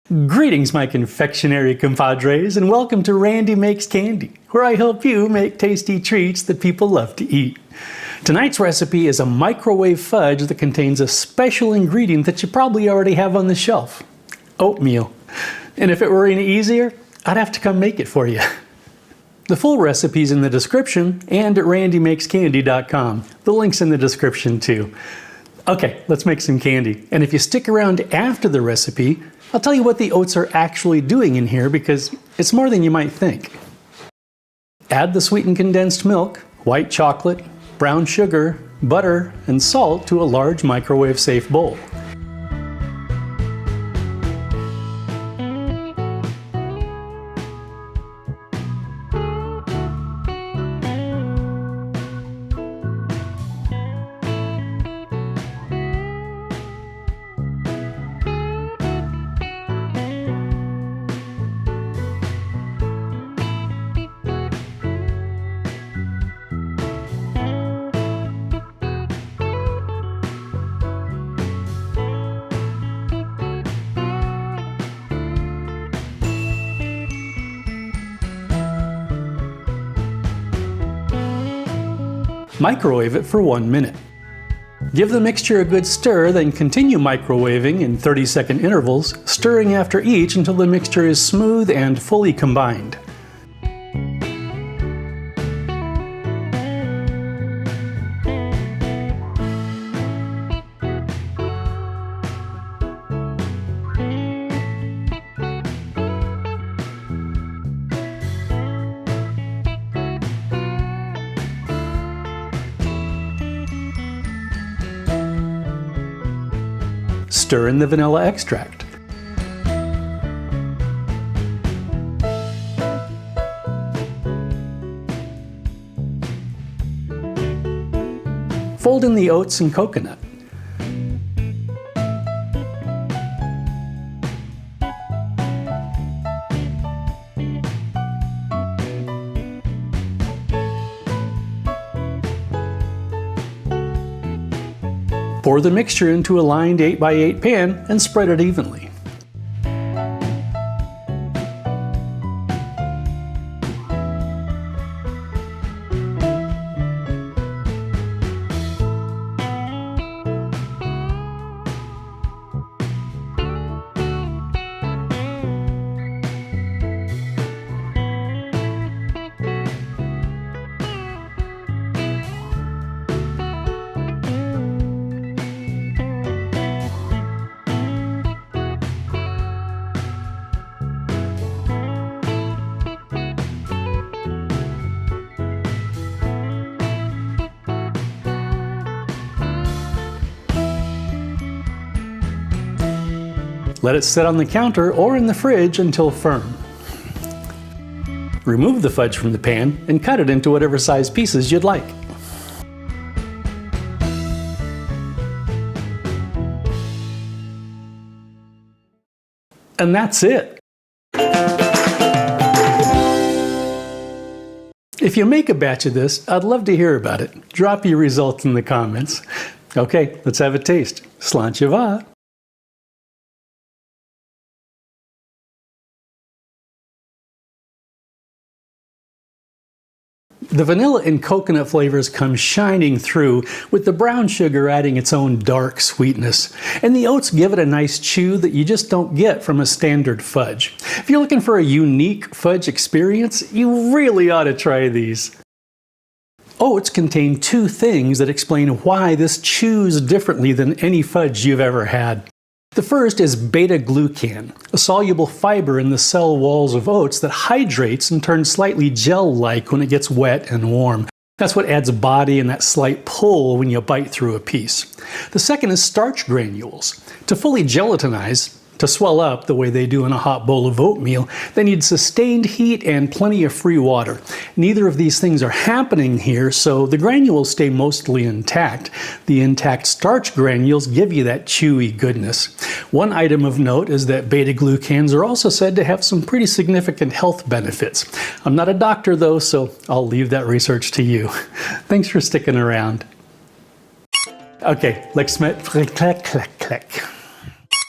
Greetings, my confectionery compadres, and welcome to Randy Makes Candy, where I help you make tasty treats that people love to eat. Tonight's recipe is a microwave fudge that contains a special ingredient that you probably already have on the shelf: oatmeal. And if it were any easier, I'd have to come make it for you. The full recipe's in the description and at randymakescandy.com. The link's in the description too. Okay, let's make some candy. And if you stick around after the recipe, I'll tell you what the oats are actually doing in here, because it's more than you might think. Add the sweetened condensed milk, white chocolate, brown sugar, butter, and salt to a large microwave-safe bowl. Microwave it for 1 minute. Give the mixture a good stir, then continue microwaving in 30-second intervals, stirring after each until the mixture is smooth and fully combined. Stir in the vanilla extract. Fold in the oats and coconut. Pour the mixture into a lined 8x8 pan and spread it evenly. Let it sit on the counter or in the fridge until firm. Remove the fudge from the pan and cut it into whatever size pieces you'd like. And that's it. If you make a batch of this, I'd love to hear about it. Drop your results in the comments. Okay, let's have a taste. Sláinte vá! The vanilla and coconut flavors come shining through, with the brown sugar adding its own dark sweetness. And the oats give it a nice chew that you just don't get from a standard fudge. If you're looking for a unique fudge experience, you really ought to try these. Oats contain two things that explain why this chews differently than any fudge you've ever had. The first is beta-glucan, a soluble fiber in the cell walls of oats that hydrates and turns slightly gel-like when it gets wet and warm. That's what adds body and that slight pull when you bite through a piece. The second is starch granules. To fully gelatinize, to swell up the way they do in a hot bowl of oatmeal, they need sustained heat and plenty of free water. Neither of these things are happening here, so the granules stay mostly intact. The intact starch granules give you that chewy goodness. One item of note is that beta-glucans are also said to have some pretty significant health benefits. I'm not a doctor though, so I'll leave that research to you. Thanks for sticking around. Okay, let's click, click, click, click.